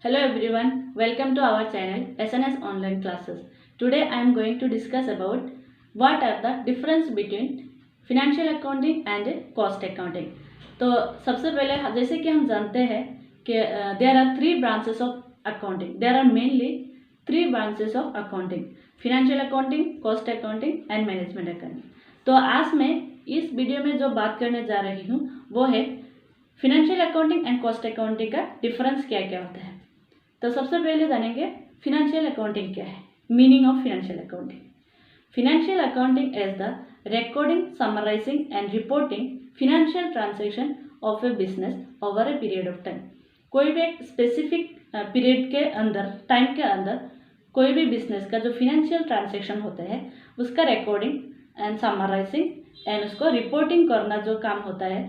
Hello everyone, welcome to our channel SNS Online Classes. Today I am going to discuss about what are the difference between financial accounting and cost accounting. तो सबसे पहले जैसे कि हम जानते हैं कि there are three branches of accounting. There are mainly three branches of accounting: financial accounting, cost accounting and management accounting. तो आज मैं इस वीडियो में जो बात करने जा रही हूँ वो है financial accounting and cost accounting का डिफरेंस क्या क्या होता है। तो सबसे पहले जानेंगे फिनेंशियल अकाउंटिंग क्या है, meaning of financial accounting. Financial accounting is the recording, summarizing and reporting financial transaction of a business over a period of time. कोई भी एक स्पेसिफिक पीरियड के अंदर, टाइम के अंदर कोई भी बिजनेस का जो फिनेंशियल ट्रांजैक्शन होता है उसका रिकॉर्डिंग एंड समराइजिंग एंड उसको रिपोर्टिंग करना जो काम होता है,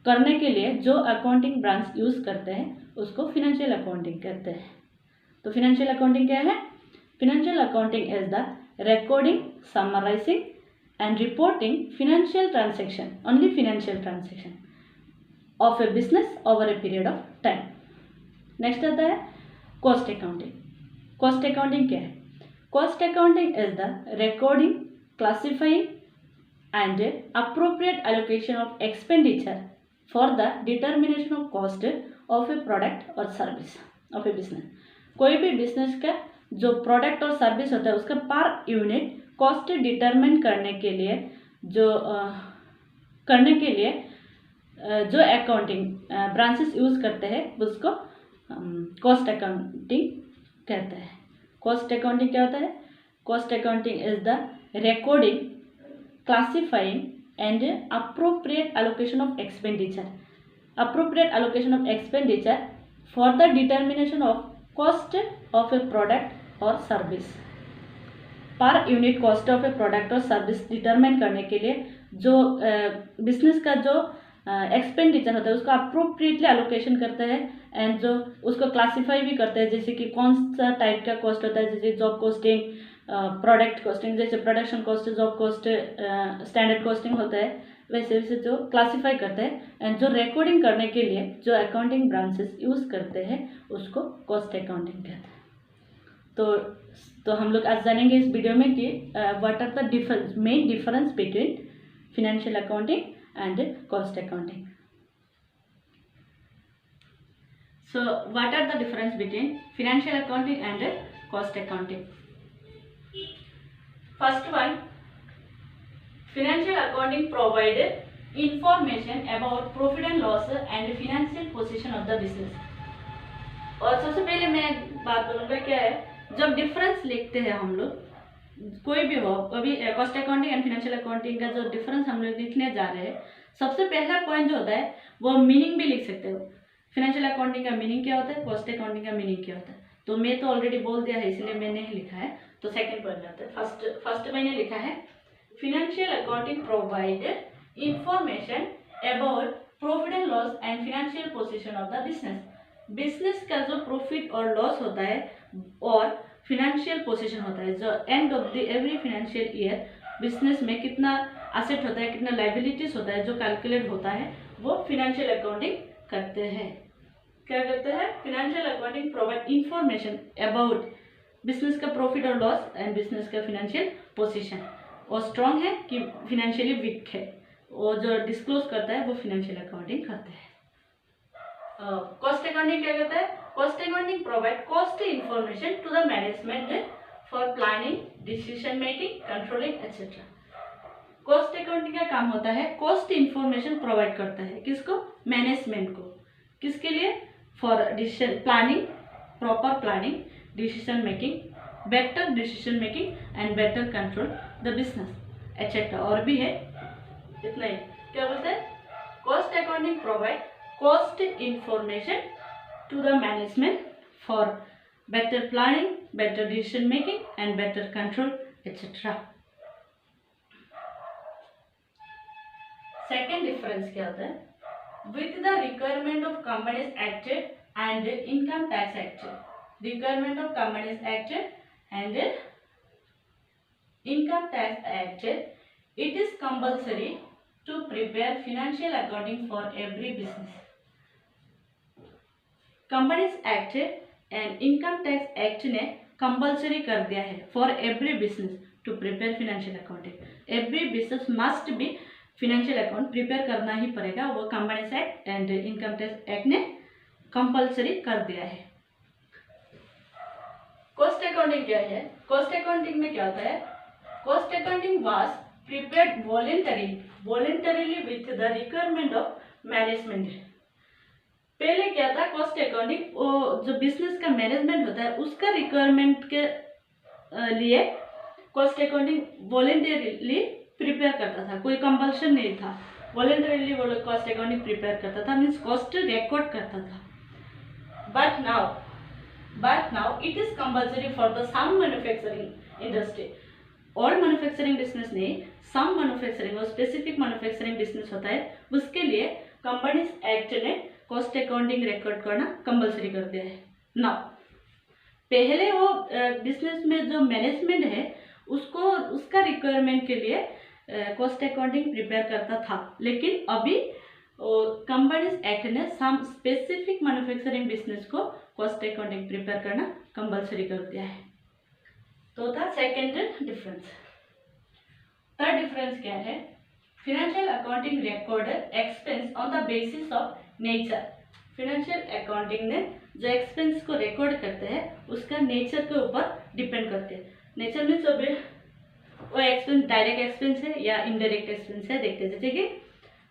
करने के लिए जो अकाउंटिंग ब्रांच यूज़ करते हैं उसको फिनेंशियल अकाउंटिंग कहते हैं। तो फिनेंशियल अकाउंटिंग क्या है? Financial accounting is the recording, summarizing and reporting financial transaction, only financial transaction of a business over a period of time. Next आता है कॉस्ट अकाउंटिंग। कॉस्ट अकाउंटिंग क्या है? Cost accounting is the recording, classifying and appropriate allocation of expenditure for the determination of cost of a product और service of a business. कोई भी business का जो product और सर्विस होता है उसका पर यूनिट कॉस्ट डिटरमिन करने के लिए जो जो अकाउंटिंग ब्रांचेस यूज़ करते हैं उसको कॉस्ट अकाउंटिंग कहते हैं। कॉस्ट अकाउंटिंग क्या होता है? Cost accounting is the recording, classifying and appropriate allocation of expenditure, appropriate allocation of expenditure for the determination of cost of a product or service। पर unit cost of a product और service determine करने के लिए जो business का जो expenditure होता है उसको अप्रोप्रिएटली एलोकेशन करते हैं एंड जो उसको क्लासीफाई भी करते हैं, जैसे कि कौन सा टाइप का कॉस्ट होता है, जैसे जॉब कॉस्टिंग, प्रोडक्ट कॉस्टिंग, जैसे production cost, job cost, standard costing होता है, वैसे वैसे जो क्लासिफाई करते हैं एंड जो रिकॉर्डिंग करने के लिए जो अकाउंटिंग ब्रांचेस यूज़ करते हैं उसको कॉस्ट अकाउंटिंग कहते हैं। तो हम लोग आज जानेंगे इस वीडियो में कि what are the main difference between financial accounting and cost accounting. So what are the difference between financial accounting and cost accounting? First one, financial accounting provide information about profit and loss and financial position of the business। और सबसे पहले मैं बात बोलूँगा क्या है, जब difference लिखते हैं हम लोग कोई भी हो, अभी cost accounting and financial accounting का जो डिफरेंस हम लोग लिखने जा रहे हैं, सबसे पहला पॉइंट जो होता है वो मीनिंग भी लिख सकते हो। फिनेंशियल अकाउंटिंग का मीनिंग क्या होता है, कॉस्ट अकाउंटिंग का मीनिंग क्या होता है। तो मैं तो ऑलरेडी बोल दिया है इसलिए मैंने नहीं लिखा है। तो सेकेंड पॉइंट आता है, फर्स्ट मैंने लिखा है financial accounting provide information about profit and loss and financial position of the business। Business का जो प्रॉफिट और लॉस होता है और फिनेंशियल पोजीशन होता है, जो and of the every financial year business में कितना एसेट होता है, कितना लाइबिलिटीज होता है, जो कैलकुलेट होता है वो फिनेंशियल अकाउंटिंग करते हैं। क्या करते हैं? Financial accounting provide information about business का प्रॉफिट और लॉस एंड बिजनेस का फिनेंशियल पोजीशन। और स्ट्रॉन्ग है कि फिनेंशियली वीक है, और जो डिस्क्लोज करता है वो फिनेंशियल अकाउंटिंग करते हैं। कॉस्ट अकाउंटिंग क्या करता है? Cost accounting provide cost information to the management for planning, decision making, controlling etcetera. Cost accounting का काम होता है कॉस्ट इंफॉर्मेशन प्रोवाइड करता है, किसको? मैनेजमेंट को। किसके लिए? For decision planning, proper planning, decision making, better decision making and better control the business etcetera. और भी है, इतना ही। क्या बोलते हैं? Cost accounting provide cost information to the management for better planning, better decision making and better control etcetera. Second difference क्या होता है? With the requirement of companies act and income tax act. Requirement of companies act and Income Tax Act, it is compulsory to prepare financial accounting for every business। Companies Act and income tax act ने compulsory कर दिया है for every business to prepare financial accounting. Every business must be financial account prepare करना ही पड़ेगा, वो companies act and income tax act ने compulsory कर दिया है। कॉस्ट अकाउंटिंग क्या है? कॉस्ट अकाउंटिंग में क्या होता है? Cost accounting was prepared voluntarily with the requirement of management. पहले क्या था, कॉस्ट अकाउंटिंग जो बिजनेस का मैनेजमेंट होता है उसका रिक्वायरमेंट के लिए कॉस्ट अकाउंटिंग वॉलंटरीली प्रिपेयर करता था, कोई कंपल्शन नहीं था, वॉलंटरीली वो लोग कॉस्ट अकाउंटिंग प्रिपेयर करता था, मीन्स कॉस्ट रिकॉर्ड करता था। But now it is compulsory for the some manufacturing industry. All manufacturing business नहीं, सम मैन्युफैक्चरिंग और स्पेसिफिक मैन्युफैक्चरिंग बिजनेस होता है, उसके लिए कंपनीज एक्ट ने कॉस्ट अकाउंटिंग रिकॉर्ड करना कंपल्सरी कर दिया है। नाउ पहले वो बिजनेस में जो मैनेजमेंट है उसको उसका रिक्वायरमेंट के लिए कॉस्ट अकाउंटिंग प्रिपेयर करता था, लेकिन अभी कंपनीज एक्ट ने सम स्पेसिफिक मैन्युफैक्चरिंग बिजनेस को कॉस्ट अकाउंटिंग प्रिपेयर करना कंपल्सरी कर दिया है। तो था सेकेंड डिफरेंस। थर्ड डिफरेंस क्या है? Financial accounting record expense on the basis of nature. Financial accounting ने जो एक्सपेंस को रिकॉर्ड करते हैं उसका नेचर के ऊपर डिपेंड करते हैं। नेचर मीन्स अभी वो एक्सपेंस डायरेक्ट एक्सपेंस है या इनडायरेक्ट एक्सपेंस है, देखते हैं। जैसे कि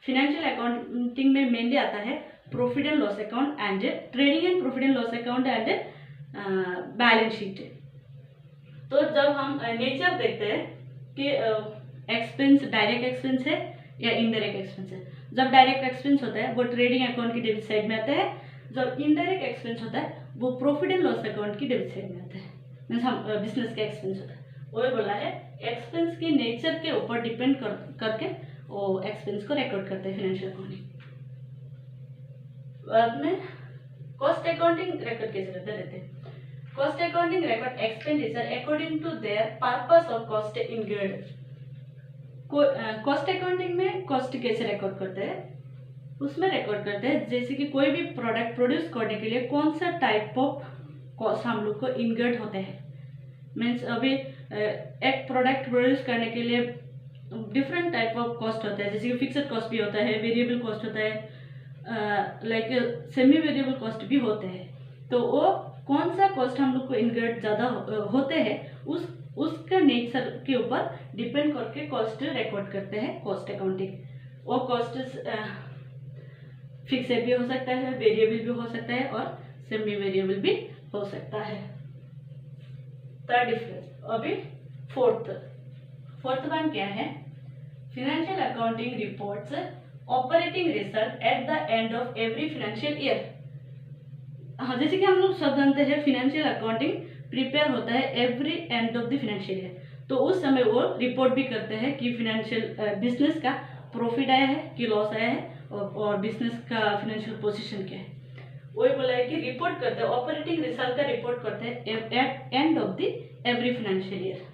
फिनेंशियल अकाउंटिंग में मेनली आता है profit and loss account and trading and profit and loss account and balance sheet. तो जब हम नेचर देखते हैं कि एक्सपेंस डायरेक्ट एक्सपेंस है या इनडायरेक्ट एक्सपेंस है। जब डायरेक्ट एक्सपेंस होता है वो ट्रेडिंग अकाउंट की डेबिट साइड में आता है, जब इनडायरेक्ट एक्सपेंस होता है वो प्रॉफिट एंड लॉस अकाउंट की डेबिट साइड में आता है, मीन्स हम बिजनेस का एक्सपेंस होता है। वो बोला है एक्सपेंस की नेचर के ऊपर डिपेंड करके वो एक्सपेंस को रिकॉर्ड करते हैं फिनेंशियल अकाउंटिंग। बाद में कॉस्ट अकाउंटिंग रिकॉर्ड कैसे रहते हैं? Cost accounting record expenditure according to their purpose of cost incurred. Cost accounting में कॉस्ट कैसे रिकॉर्ड करते हैं? उसमें रिकॉर्ड करते हैं जैसे कि कोई भी प्रोडक्ट प्रोड्यूस करने के लिए कौन सा टाइप ऑफ कॉस्ट हम लोग को इनकर्ड होते हैं। मीन्स अभी एक प्रोडक्ट प्रोड्यूस करने के लिए डिफरेंट टाइप ऑफ कॉस्ट होता है, जैसे कि फिक्स्ड कॉस्ट भी होता है, वेरिएबल कॉस्ट होता है, लाइक सेमी वेरिएबल कॉस्ट भी होते हैं। तो वो कौन सा कॉस्ट हम लोग को इनकर्ड ज़्यादा होते हैं उसका नेचर के ऊपर डिपेंड करके कॉस्ट रिकॉर्ड करते हैं कॉस्ट अकाउंटिंग। वो कॉस्ट फिक्स्ड भी हो सकता है, वेरिएबल भी हो सकता है और सेमी वेरिएबल भी हो सकता है। Third difference. अभी फोर्थ वन क्या है? Financial accounting reports operating result at the end of every financial year. हाँ, जैसे कि हम लोग सब जानते हैं फिनेंशियल अकाउंटिंग प्रिपेयर होता है every and of the financial year, तो उस समय वो रिपोर्ट भी करते हैं कि फिनेंशियल बिजनेस का प्रॉफिट आया है कि लॉस आया है और बिजनेस का फाइनेंशियल पोजीशन क्या है। वही बोला है कि रिपोर्ट करते हैं, ऑपरेटिंग रिजल्ट का रिपोर्ट करते हैं at end of the every financial year.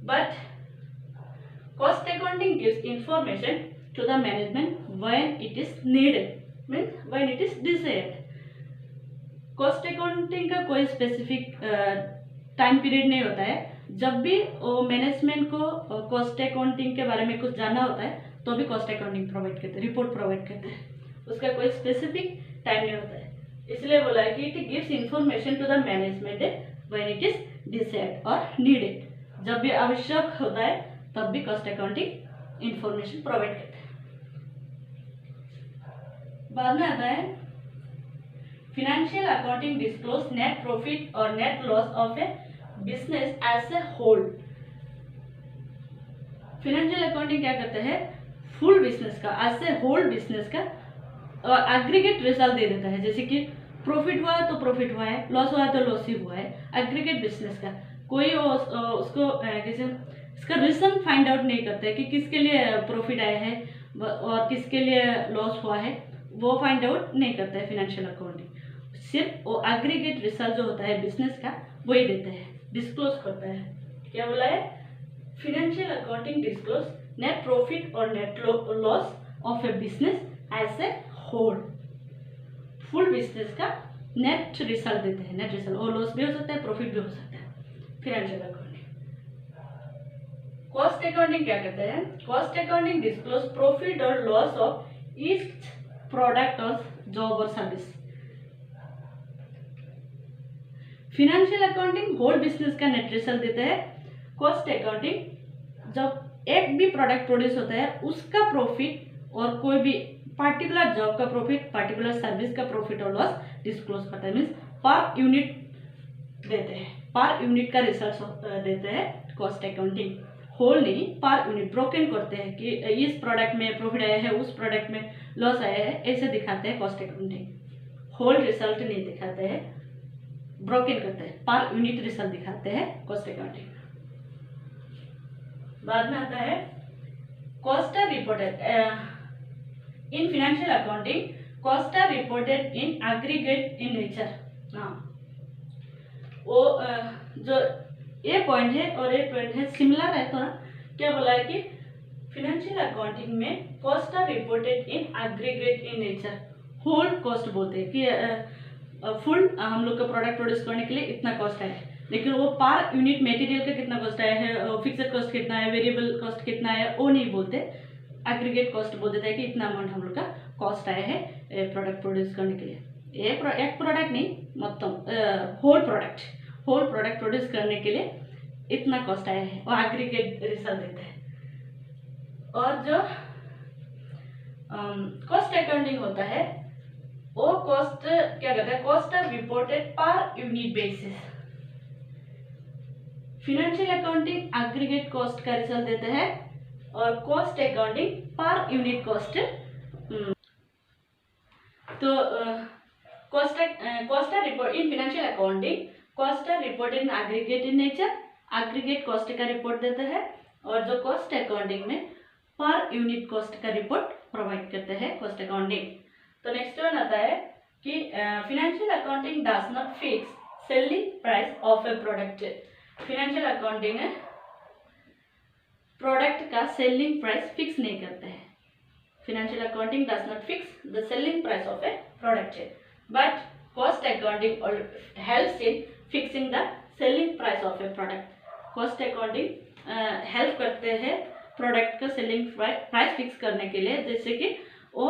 But cost accounting gives information to the management when it is needed, means when it is desired. Cost accounting का कोई स्पेसिफिक टाइम पीरियड नहीं होता है, जब भी मैनेजमेंट को कॉस्ट अकाउंटिंग के बारे में कुछ जानना होता है तो भी कॉस्ट अकाउंटिंग प्रोवाइड करते हैं, रिपोर्ट प्रोवाइड करते हैं, उसका कोई स्पेसिफिक टाइम नहीं होता है। इसलिए बोला है कि it gives information to the management when it is decide और नीडेड। जब भी आवश्यक होता है तब भी कॉस्ट अकाउंटिंग इंफॉर्मेशन प्रोवाइड करते हैं। बाद में आता है financial accounting disclose net profit और net loss of a business as a whole. Financial accounting क्या करते हैं? फुल बिजनेस का एज ए होल बिजनेस का एग्रीगेट रिजल्ट दे देता है, जैसे कि प्रॉफिट हुआ है तो प्रॉफिट हुआ है, लॉस हुआ है तो लॉस ही हुआ है। एग्रीगेट बिजनेस का कोई उसको कैसे इसका रीजन फाइंड आउट नहीं करता है कि किसके लिए प्रॉफिट आया है और किसके लिए लॉस हुआ है, वो फाइंड आउट नहीं करता है फिनेंशियल अकाउंटिंग। सिर्फ वो एग्रीगेट रिजल्ट जो होता है बिजनेस का वही देता है, डिस्क्लोज करता है। क्या बोला है? Financial accounting disclose net profit और net loss of a business as a whole. Full business का नेट रिजल्ट देते हैं, नेट रिजल्ट, और लॉस भी हो सकता है, प्रॉफिट भी हो सकता है। Financial accounting. कॉस्ट अकाउंटिंग क्या करता है? कॉस्ट अकाउंटिंग डिस्क्लोज प्रॉफिट और लॉस ऑफ ईच प्रोडक्ट और जॉब और service. Financial accounting whole business का नेट रिजल्ट देता है। कॉस्ट अकाउंटिंग जब एक भी प्रोडक्ट प्रोड्यूस होता है उसका प्रॉफिट और कोई भी पार्टिकुलर जॉब का प्रॉफिट, पार्टिकुलर सर्विस का प्रॉफिट और लॉस डिस्क्लोज करता है, मीन्स पर यूनिट देते हैं, पर यूनिट का रिसर्च देते हैं कॉस्ट अकाउंटिंग। होल नहीं, पर यूनिट ब्रोकन करते हैं कि इस प्रोडक्ट में प्रॉफिट आया है, उस प्रोडक्ट में लॉस आया है, ऐसे दिखाते हैं कॉस्ट अकाउंटिंग। होल रिजल्ट नहीं दिखाते हैं, ब्रोकन करते हैं, पर यूनिट रिजल्ट दिखाते हैं कॉस्ट अकाउंटिंग। बाद में आता है cost are reported in financial accounting, cost are reported in aggregate in nature. हाँ, वो जो ये पॉइंट है और ये पॉइंट है सिमिलर है थोड़ा। क्या बोला है कि फिनेंशियल अकाउंटिंग में cost are reported in aggregate in nature. Whole cost बोलते हैं कि फुल हम लोग का प्रोडक्ट प्रोड्यूस करने के लिए इतना कॉस्ट आया है, लेकिन वो पर यूनिट मटेरियल का कितना कॉस्ट आया है, फिक्स्ड कॉस्ट कितना है, वेरिएबल कॉस्ट कितना है, वो नहीं बोलते। एग्रीगेट कॉस्ट बोल देता है कि इतना अमाउंट हम लोग का कॉस्ट आया है प्रोडक्ट प्रोड्यूस करने के लिए। एक प्रोडक्ट नहीं, मतलब होल प्रोडक्ट प्रोड्यूस करने के लिए इतना कॉस्ट आया है, और एग्रीगेट रिजल्ट देता है। और जो कॉस्ट अकाउंटिंग होता है वो कॉस्ट क्या कहता है, cost are reported per unit basis. Financial accounting aggregate cost का रिजल्ट देता है और cost accounting per unit cost. तो cost are report in financial accounting, cost are reported in aggregate in nature, aggregate cost का report देता है, और जो कॉस्ट अकाउंटिंग में पर यूनिट कॉस्ट का रिपोर्ट प्रोवाइड करते हैं कॉस्ट अकाउंटिंग। तो नेक्स्ट वन आता है कि financial accounting does not fix selling price of a product. Financial accounting product का सेलिंग प्राइस फिक्स नहीं करते हैं। Financial accounting does not fix the selling price of a product, but cost accounting helps in fixing the selling price of a product. Cost accounting help करते हैं product का selling price fix करने के लिए, जैसे कि वो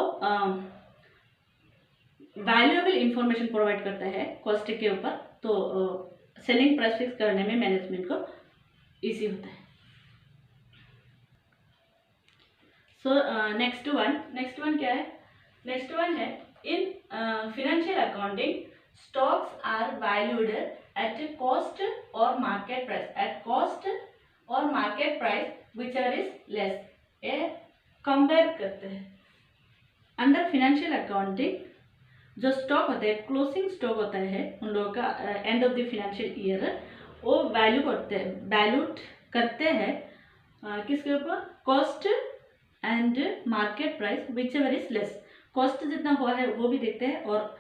वैल्यूएबल इंफॉर्मेशन प्रोवाइड करता है कॉस्ट के ऊपर, तो सेलिंग प्राइस फिक्स करने में मैनेजमेंट को इजी होता है। सो नेक्स्ट वन क्या है? नेक्स्ट वन है in financial accounting stocks are valued at cost और मार्केट प्राइस, एट कॉस्ट और market price whichever is less, ये कंपेयर करते हैं। अंडर फिनेंशियल अकाउंटिंग जो स्टॉक होता है, क्लोजिंग स्टॉक होता है उन लोगों का end of the financial year, वो वैल्यू करते हैं किसके ऊपर? Cost and market price whichever is less। Cost जितना हुआ है वो भी देखते हैं और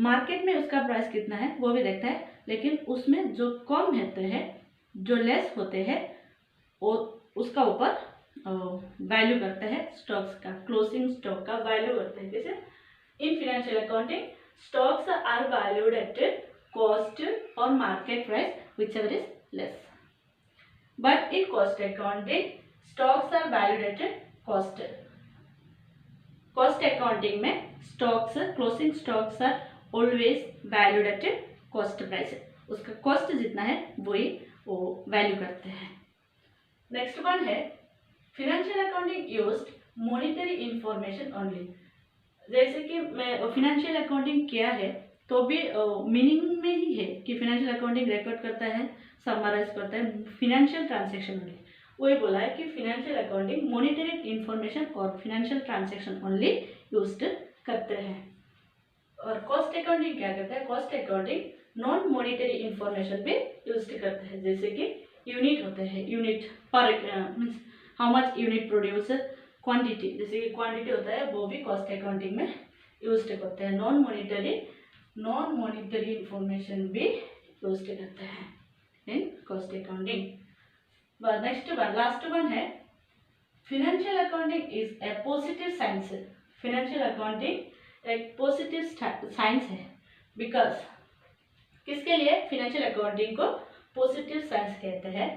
मार्केट में उसका प्राइस कितना है वो भी देखता है, लेकिन उसमें जो कम होते हैं, जो लेस होते हैं, वो उसका ऊपर वैल्यू करते हैं स्टॉक्स का, क्लोजिंग स्टॉक का वैल्यू करते हैं। जैसे in financial accounting stocks are valued at cost और market price whichever is less, but in cost accounting stocks are valued at cost। Cost accounting में stocks, closing stocks are always valued at cost price, उसका cost जितना है वही वो value करते हैं। Next one है financial accounting used monetary information only. जैसे कि मैं फिनेंशियल अकाउंटिंग क्या है तो भी मीनिंग में ही है कि फिनेंशियल अकाउंटिंग रिकॉर्ड करता है, समराइज करता है फिनेंशियल ट्रांजैक्शन ओनली। वही बोला है कि फिनेंशियल अकाउंटिंग मॉनिटरी इंफॉर्मेशन और फिनेंशियल ट्रांजैक्शन ओनली यूज्ड करते हैं। और कॉस्ट अकाउंटिंग क्या करता है? Cost accounting non monetary information भी यूज करते हैं, जैसे कि यूनिट होते हैं, यूनिट पर means how much unit produce, quantity, जैसे कि क्वांटिटी होता है वो भी कॉस्ट अकाउंटिंग में यूज करते हैं। नॉन मॉनिटरी इंफॉर्मेशन भी यूज करते हैं in cost accounting. Next one, last one है financial accounting is a positive science. Financial accounting एक पॉजिटिव साइंस है। बिकॉज किसके लिए फाइनेंशियल अकाउंटिंग को पॉजिटिव साइंस कहते हैं,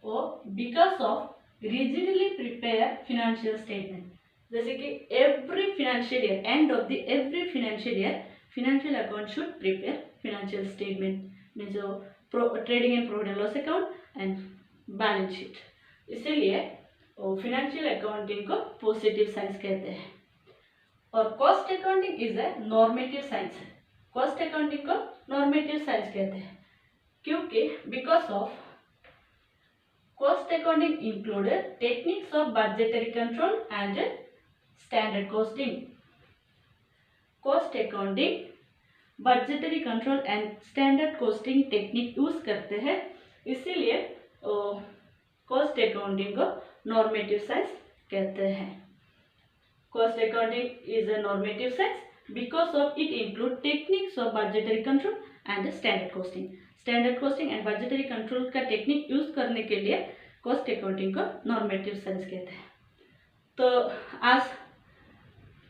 वो because of rigidly prepare financial statement. जैसे कि every financial year, end of the every financial year financial account should prepare financial statement, means trading and profit and loss account and balance sheet. इसीलिए financial accounting को positive science कहते हैं। और cost accounting is A normative science. Cost accounting को normative science कहते हैं क्योंकि because of cost accounting included techniques of budgetary control and standard costing. Cost accounting budgetary control and standard costing technique use करते हैं, इसीलिए cost accounting को normative science कहते हैं। Cost accounting is a normative science because of it include techniques of budgetary control and standard costing। standard costing and budgetary control का technique use करने के लिए कॉस्ट अकाउंटिंग को नॉर्मेटिव साइंस कहते हैं। तो आज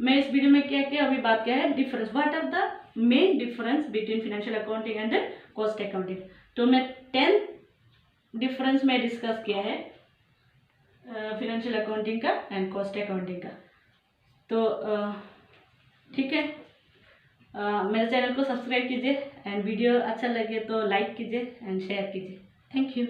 मैं इस वीडियो में क्या किया, अभी बात किया है difference, what are the main difference between financial accounting and cost accounting. तो मैं 10 डिफरेंस में डिस्कस किया है फाइनेंशियल अकाउंटिंग का एंड कॉस्ट अकाउंटिंग का। तो ठीक है, मेरे चैनल को सब्सक्राइब कीजिए एंड वीडियो अच्छा लगे तो लाइक कीजिए एंड शेयर कीजिए। Thank you.